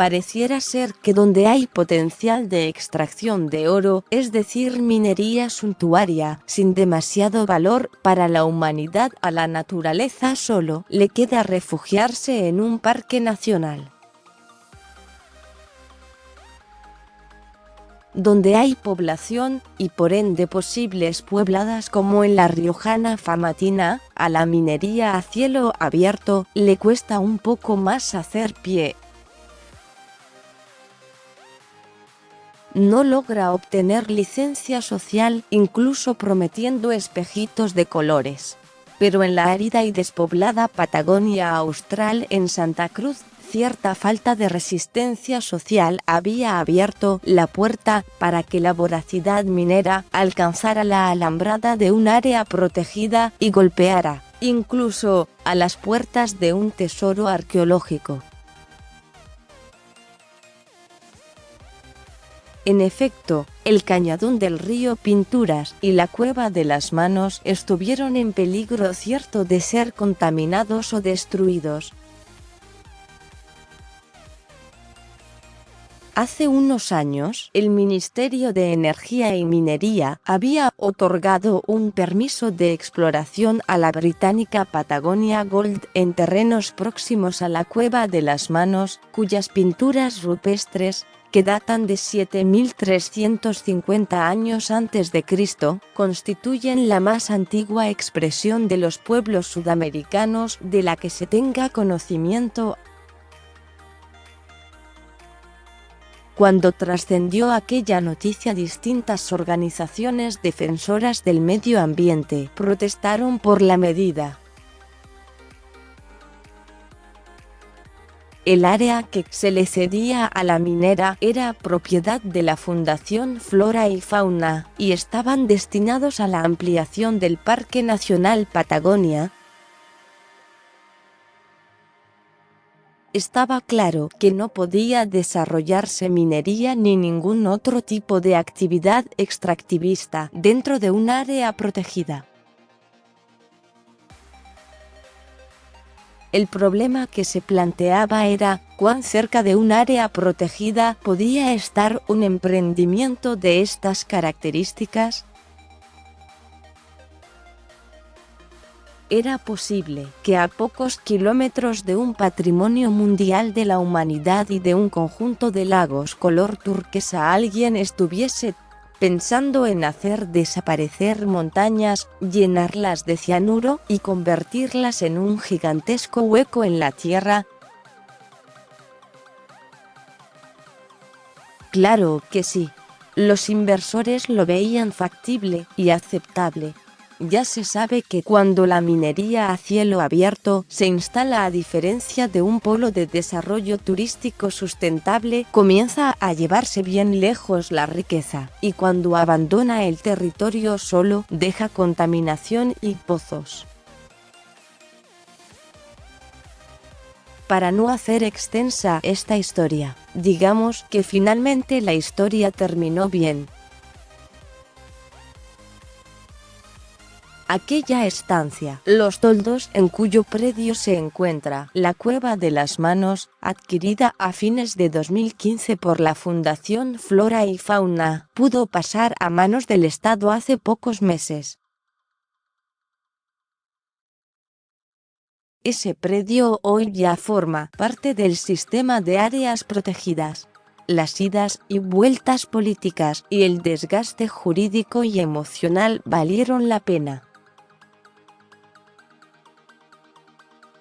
Pareciera ser que donde hay potencial de extracción de oro, es decir, minería suntuaria, sin demasiado valor para la humanidad, a la naturaleza solo le queda refugiarse en un parque nacional. Donde hay población, y por ende posibles puebladas como en la riojana Famatina, a la minería a cielo abierto le cuesta un poco más hacer pie. No logra obtener licencia social, incluso prometiendo espejitos de colores. Pero en la árida y despoblada Patagonia Austral, en Santa Cruz, cierta falta de resistencia social había abierto la puerta para que la voracidad minera alcanzara la alambrada de un área protegida y golpeara, incluso, a las puertas de un tesoro arqueológico. En efecto, el cañadón del río Pinturas y la cueva de las Manos estuvieron en peligro cierto de ser contaminados o destruidos. Hace unos años, el Ministerio de Energía y Minería había otorgado un permiso de exploración a la británica Patagonia Gold en terrenos próximos a la cueva de las Manos, cuyas pinturas rupestres, que datan de 7350 años antes de Cristo, constituyen la más antigua expresión de los pueblos sudamericanos de la que se tenga conocimiento. Cuando trascendió aquella noticia, distintas organizaciones defensoras del medio ambiente protestaron por la medida. El área que se le cedía a la minera era propiedad de la Fundación Flora y Fauna, y estaban destinados a la ampliación del Parque Nacional Patagonia. Estaba claro que no podía desarrollarse minería ni ningún otro tipo de actividad extractivista dentro de un área protegida. El problema que se planteaba era cuán cerca de un área protegida podía estar un emprendimiento de estas características. Era posible que a pocos kilómetros de un patrimonio mundial de la humanidad y de un conjunto de lagos color turquesa alguien estuviese pensando en hacer desaparecer montañas, llenarlas de cianuro y convertirlas en un gigantesco hueco en la tierra. Claro que sí. Los inversores lo veían factible y aceptable. Ya se sabe que cuando la minería a cielo abierto se instala, a diferencia de un polo de desarrollo turístico sustentable, comienza a llevarse bien lejos la riqueza, y cuando abandona el territorio solo deja contaminación y pozos. Para no hacer extensa esta historia, digamos que finalmente la historia terminó bien. Aquella estancia, Los Toldos, en cuyo predio se encuentra la Cueva de las Manos, adquirida a fines de 2015 por la Fundación Flora y Fauna, pudo pasar a manos del Estado hace pocos meses. Ese predio hoy ya forma parte del sistema de áreas protegidas. Las idas y vueltas políticas y el desgaste jurídico y emocional valieron la pena.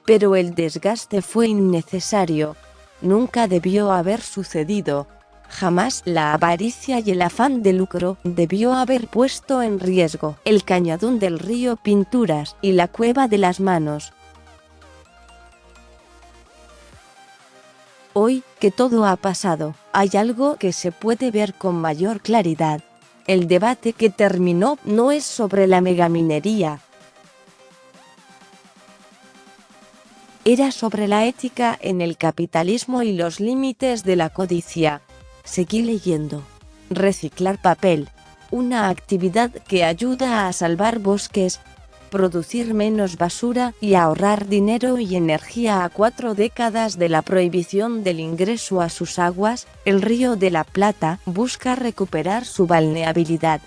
Pero el desgaste fue innecesario. Nunca debió haber sucedido. Jamás la avaricia y el afán de lucro debió haber puesto en riesgo el cañadón del río Pinturas y la Cueva de las Manos. Hoy, que todo ha pasado, hay algo que se puede ver con mayor claridad. El debate que terminó no es sobre la megaminería. Era sobre la ética en el capitalismo y los límites de la codicia. Seguí leyendo. Reciclar papel. Una actividad que ayuda a salvar bosques. producir menos basura y ahorrar dinero y energía. A 4 décadas de la prohibición del ingreso a sus aguas, el Río de la Plata busca recuperar su balneabilidad.